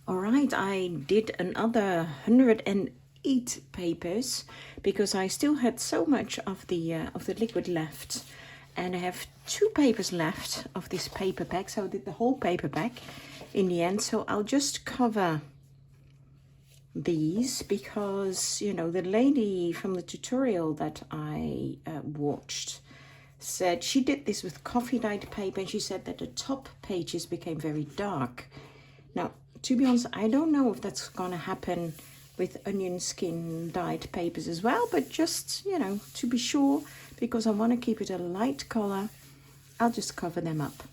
All right, I did another 108 papers because I still had so much of the liquid left, and I have 2 papers left of this paper pack. So I did the whole paper pack in the end. So I'll just cover these because, you know, the lady from the tutorial that I watched said she did this with coffee dyed paper, and she said that the top pages became very dark. Now, to be honest, I don't know if that's going to happen with onion skin dyed papers as well, but just, you know, to be sure, because I want to keep it a light color, I'll just cover them up.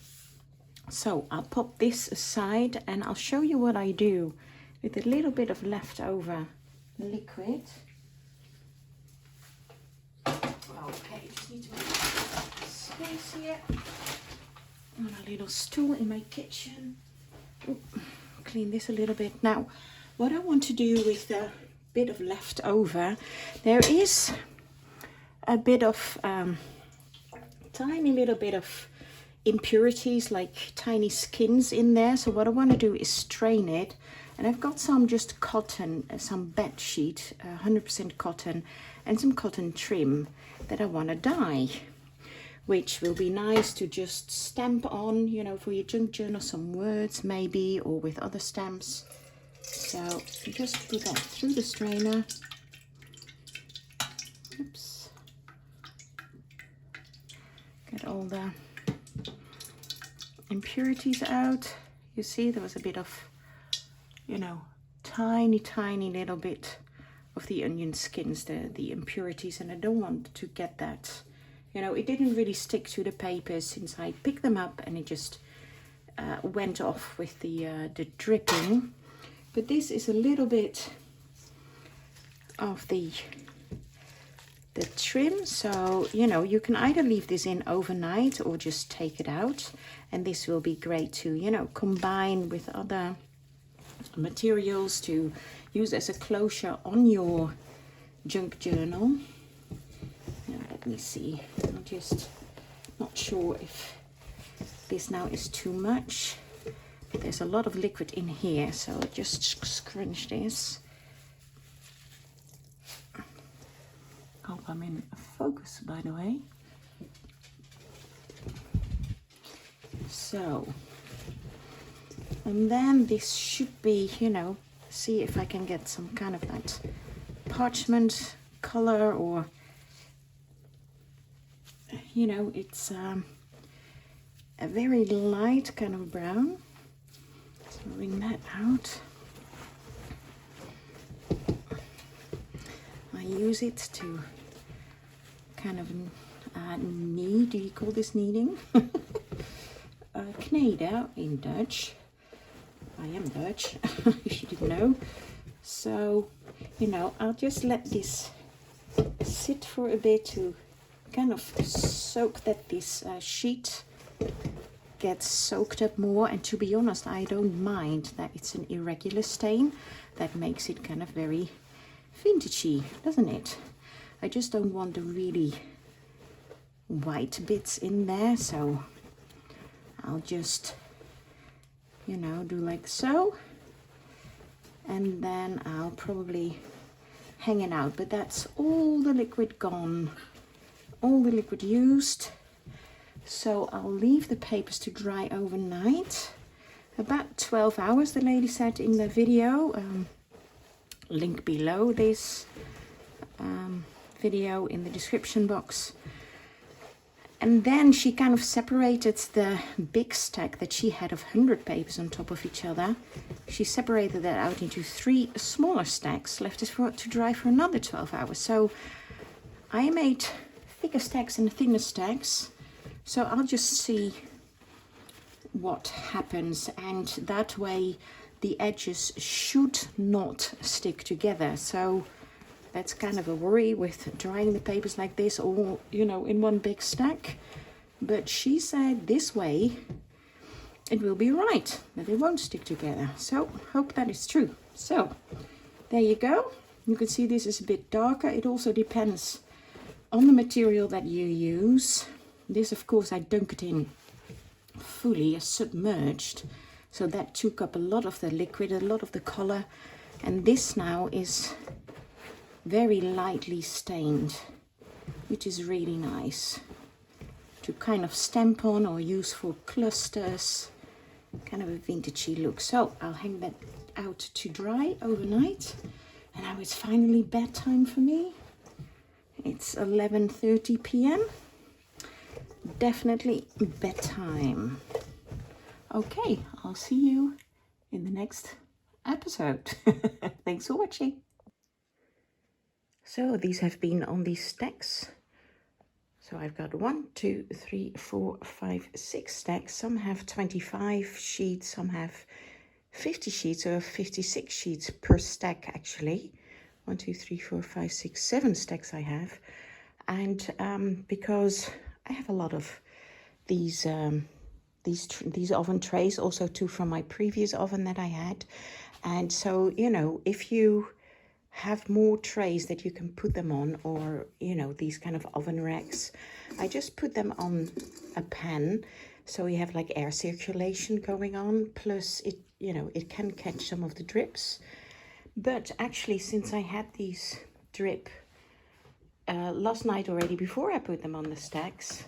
So I'll pop this aside and I'll show you what I do with a little bit of leftover liquid. Okay, just need to make space here on a little stool in my kitchen. Ooh, clean this a little bit. Now, what I want to do with the bit of leftover, there is a bit of tiny little bit of impurities, like tiny skins in there. So what I want to do is strain it, and I've got some just cotton, some bed sheet, 100% cotton, and some cotton trim that I want to dye, which will be nice to just stamp on, you know, for your junk journal, some words maybe, or with other stamps. So just put that through the strainer. Oops. Get all the impurities out. You see there was a bit of, you know, tiny little bit of the onion skins, the impurities, and I don't want to get that. You know, it didn't really stick to the papers since I picked them up, and it just went off with the dripping. But this is a little bit of the trim, so you know, you can either leave this in overnight or just take it out, and this will be great to, you know, combine with other materials to use as a closure on your junk journal. Now let me see, I'm just not sure if this now is too much. There's a lot of liquid in here, so I'll just scrunch this. Hope I'm in focus, by the way. So, and then this should be, you know, see if I can get some kind of that parchment color, or, you know, it's a very light kind of brown. So bring that out. I use it to kind of knead. Do you call this kneading? Kneden in Dutch. I am Dutch, if you didn't know. So, you know, I'll just let this sit for a bit to kind of soak that this sheet gets soaked up more. And to be honest, I don't mind that it's an irregular stain. That makes it kind of very vintagey, doesn't it? I just don't want the really white bits in there, so I'll just, you know, do like so, and then I'll probably hang it out. But that's all the liquid gone, all the liquid used. So I'll leave the papers to dry overnight, about 12 hours, the lady said in the video. Link below this video in the description box. And then she kind of separated the big stack that she had of 100 papers on top of each other. She separated that out into 3 smaller stacks, left it to dry for another 12 hours. So I made thicker stacks and thinner stacks. So I'll just see what happens, and that way the edges should not stick together. So that's kind of a worry with drying the papers like this, all, you know, in one big stack. But she said this way it will be right, that they won't stick together. So hope that is true. So there you go. You can see this is a bit darker. It also depends on the material that you use. This, of course, I dunk it in fully, submerged. So that took up a lot of the liquid, a lot of the color. And this now is very lightly stained, which is really nice to kind of stamp on or use for clusters. Kind of a vintagey look. So I'll hang that out to dry overnight. And now it's finally bedtime for me. It's 11:30 p.m. Definitely bedtime. Okay, I'll see you in the next episode. Thanks for watching. So these have been on these stacks. So I've got 1, 2, 3, 4, 5, 6 stacks. Some have 25 sheets, some have 50 sheets, or 56 sheets per stack actually. 1, 2, 3, 4, 5, 6, 7 stacks I have. And because I have a lot of these oven trays, also two from my previous oven that I had. And so, you know, if you have more trays that you can put them on, or, you know, these kind of oven racks, I just put them on a pan. So you have like air circulation going on, plus it, you know, it can catch some of the drips. But actually, since I had these drip last night already, before I put them on the stacks,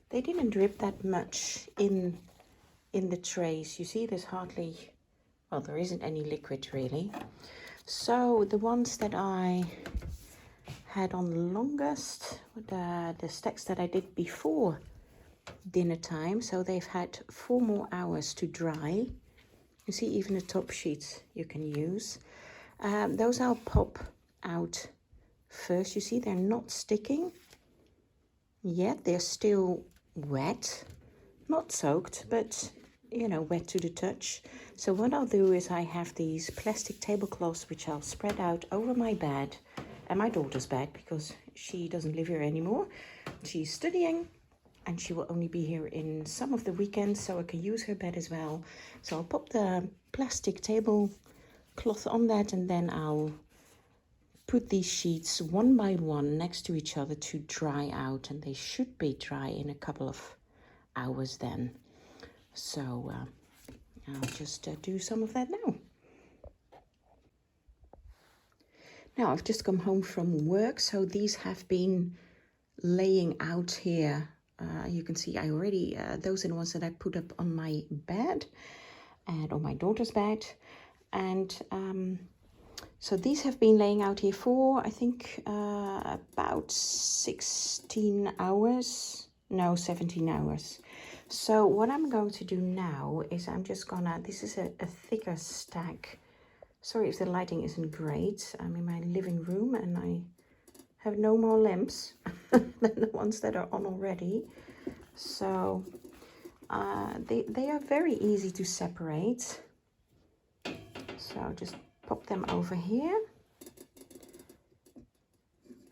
they didn't drip that much in the trays. You see, there's hardly, well, there isn't any liquid really. So the ones that I had on the longest, the stacks that I did before dinner time, so they've had 4 more hours to dry. You see, even the top sheets you can use. Those I'll pop out first. You see, they're not sticking yet. They're still wet, not soaked, but, you know, wet to the touch. So what I'll do is I have these plastic tablecloths, which I'll spread out over my bed and my daughter's bed, because she doesn't live here anymore. She's studying, and she will only be here in some of the weekends, so I can use her bed as well. So I'll pop the plastic tablecloth on that, and then I'll put these sheets one by one next to each other to dry out, and they should be dry in a couple of hours then. So I'll just do some of that now. Now I've just come home from work, so these have been laying out here. You can see I already, those are the ones that I put up on my bed and on my daughter's bed. And so these have been laying out here for, I think, about 16 hours. No, 17 hours. So what I'm going to do now is I'm just gonna, this is a thicker stack. Sorry if the lighting isn't great. I'm in my living room and I have no more lamps than the ones that are on already. So they are very easy to separate. So just pop them over here.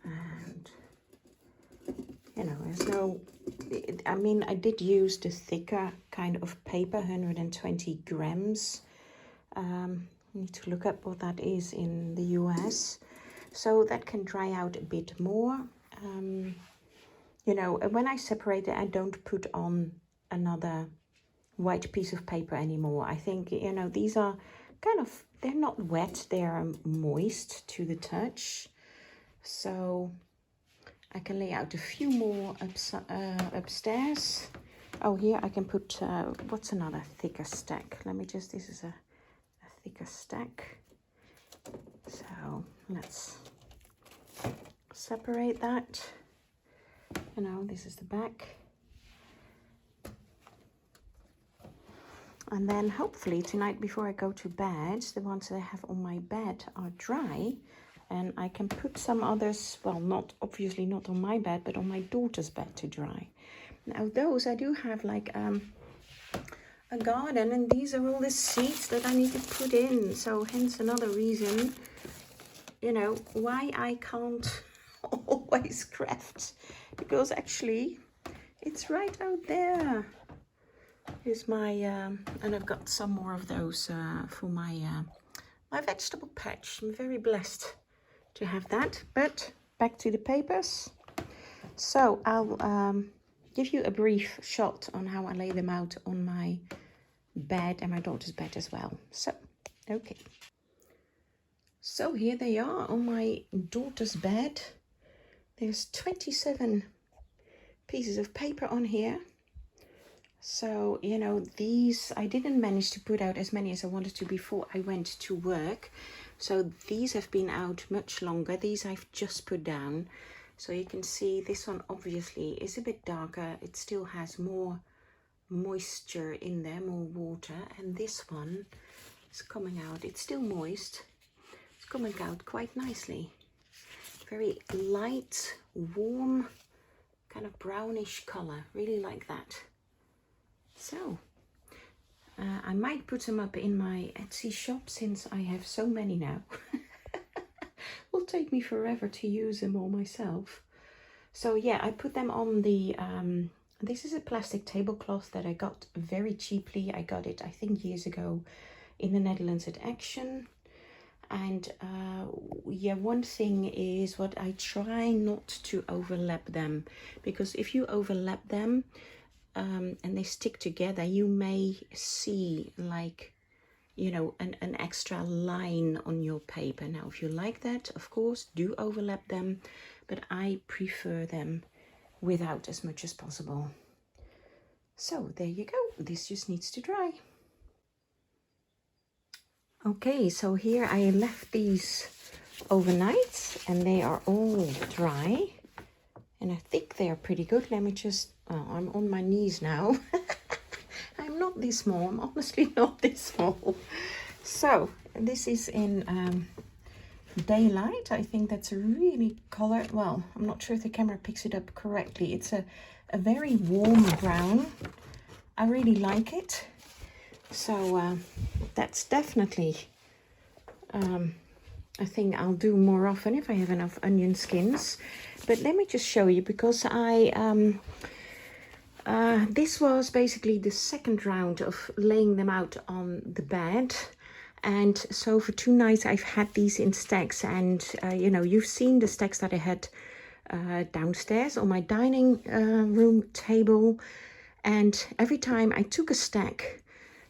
And, you know, there's no, I mean, I did use the thicker kind of paper, 120 grams. I need to look up what that is in the US. So that can dry out a bit more. You know, when I separate it, I don't put on another white piece of paper anymore. I think, you know, these are kind of, they're not wet, they are moist to the touch. So I can lay out a few more upstairs. Oh, here I can put, what's another thicker stack? Let me just, this is a thicker stack. So let's separate that. You know, this is the back. And then hopefully tonight before I go to bed, the ones that I have on my bed are dry. And I can put some others, well, not obviously not on my bed, but on my daughter's bed to dry. Now those I do have like a garden, and these are all the seeds that I need to put in. So hence another reason, you know, why I can't always craft, because actually it's right out there. Here's my and I've got some more of those for my my vegetable patch. I'm very blessed to have that. But back to the papers. So I'll give you a brief shot on how I lay them out on my bed and my daughter's bed as well. So, okay. So here they are on my daughter's bed. There's 27 pieces of paper on here. So, you know, these, I didn't manage to put out as many as I wanted to before I went to work. So these have been out much longer. These I've just put down. So you can see this one obviously is a bit darker. It still has more moisture in there, more water. And this one is coming out. It's still moist. It's coming out quite nicely. Very light, warm, kind of brownish color. Really like that. So, I might put them up in my Etsy shop since I have so many now. Will take me forever to use them all myself. So yeah, I put them on the, this is a plastic tablecloth that I got very cheaply. I got it, I think, years ago in the Netherlands at Action. And yeah, one thing is what I try not to overlap them, because if you overlap them, and they stick together, you may see like, you know, an extra line on your paper. Now, if you like that, of course, do overlap them, but I prefer them without as much as possible. So there you go. This just needs to dry. Okay, so here I left these overnight and they are all dry. And I think they are pretty good. Let me just, oh, I'm on my knees now. I'm not this small. I'm honestly not this small. So this is in daylight. I think that's a really color. Well, I'm not sure if the camera picks it up correctly. It's a very warm brown. I really like it. So that's definitely a thing I'll do more often if I have enough onion skins. But let me just show you, because this was basically the second round of laying them out on the bed. And so for 2 nights I've had these in stacks, and you know, you've seen the stacks that I had downstairs on my dining room table. And every time I took a stack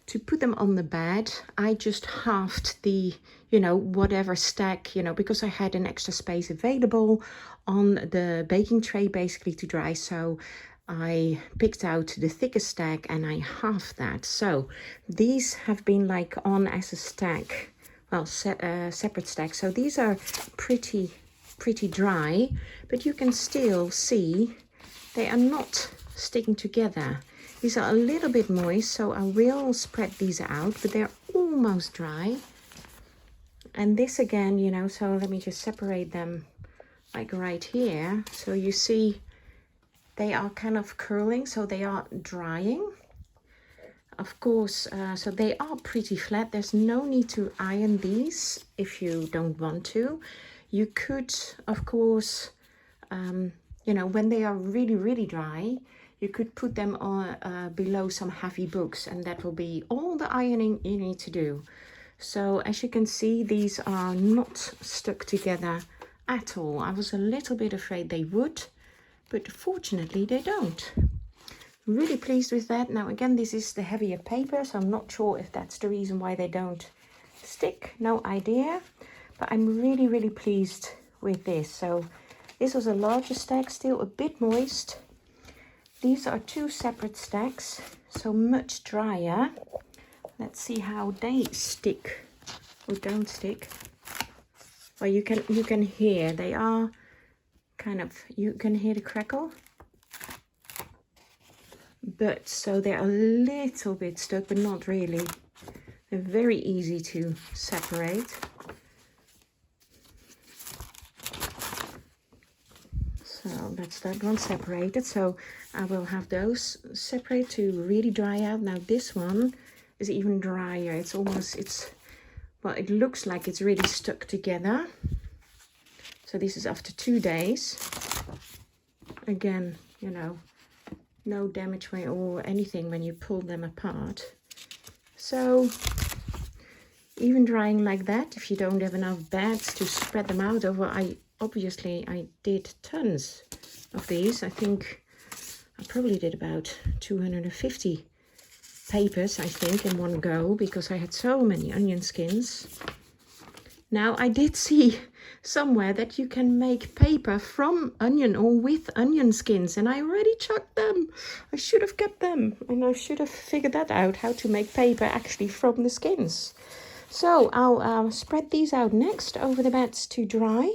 to put them on the bed, I just halved the, you know, whatever stack, you know, because I had an extra space available on the baking tray basically to dry. So I picked out the thickest stack and I halved that. So these have been like on as a stack, well, separate stack. So these are pretty dry, but you can still see they are not sticking together. These are a little bit moist, so I will spread these out, but they're almost dry. And this again, you know, so let me just separate them like right here. So you see they are kind of curling, so they are drying. Of course, so they are pretty flat. There's no need to iron these if you don't want to. You could, of course, you know, when they are really dry, you could put them on below some heavy books, and that will be all the ironing you need to do. So as you can see, these are not stuck together at all. I was a little bit afraid they would, but fortunately they don't. Really pleased with that. Now again, this is the heavier paper, so I'm not sure if that's the reason why they don't stick. No idea, but I'm really pleased with this. So this was a larger stack, still a bit moist. These are 2 separate stacks, so much drier. Let's see how they stick or don't stick. Well, you can hear they are kind of, you can hear the crackle. But so they're a little bit stuck, but not really. They're very easy to separate. So that's that one separated. So I will have those separate to really dry out. Now this one is even drier. It's almost, well, it looks like it's really stuck together. So this is after 2 days. Again, you know, no damage or anything when you pull them apart. So even drying like that, if you don't have enough bags to spread them out over, obviously I did tons of these. I think I probably did about 250 papers, I think, in one go, because I had so many onion skins. Now, I did see somewhere that you can make paper from onion or with onion skins, and I already chucked them. I should have kept them, and I should have figured that out, how to make paper actually from the skins. So I'll spread these out next over the beds to dry.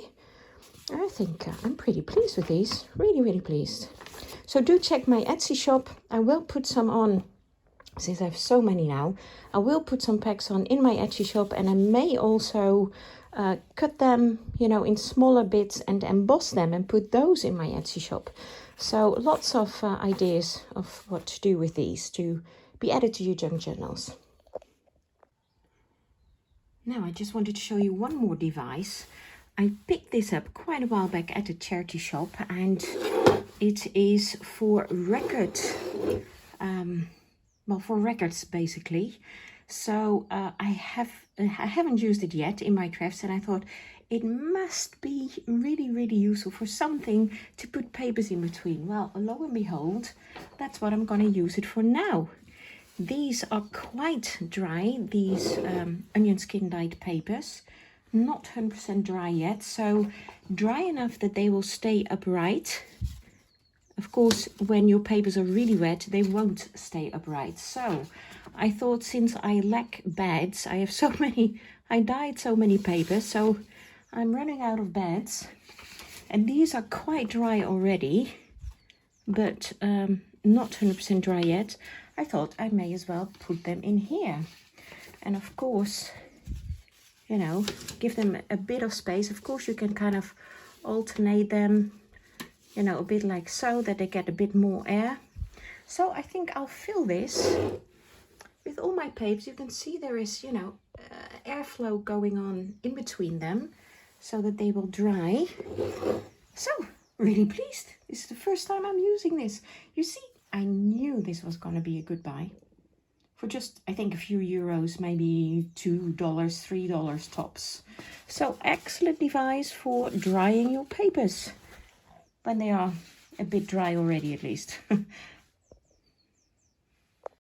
I think I'm pretty pleased with these, really pleased. So do check my Etsy shop. I will put some on, since I have so many now. I will put some packs on in my Etsy shop, and I may also cut them, you know, in smaller bits and emboss them and put those in my Etsy shop. So lots of ideas of what to do with these to be added to your junk journals. Now I just wanted to show you one more device. I picked this up quite a while back at a charity shop, and it is for record, well, for records basically. So I haven't used it yet in my crafts, and I thought it must be really useful for something to put papers in between. Well, lo and behold, that's what I'm going to use it for now. These are quite dry, these onion skin dyed papers. Not 100% dry yet, so dry enough that they will stay upright. Of course, when your papers are really wet, they won't stay upright. So I thought, since I lack beds, I have so many, I dyed so many papers, so I'm running out of beds. And these are quite dry already, but not 100% dry yet. I thought I may as well put them in here. And of course, you know, give them a bit of space. Of course, you can kind of alternate them, you know, a bit like so, that they get a bit more air. So I think I'll fill this with all my papers. You can see there is, you know, airflow going on in between them so that they will dry. So, really pleased. This is the first time I'm using this. You see, I knew this was going to be a good buy. For just, I think, a few euros, maybe $2, $3 tops. So, excellent device for drying your papers when they are a bit dry already, at least.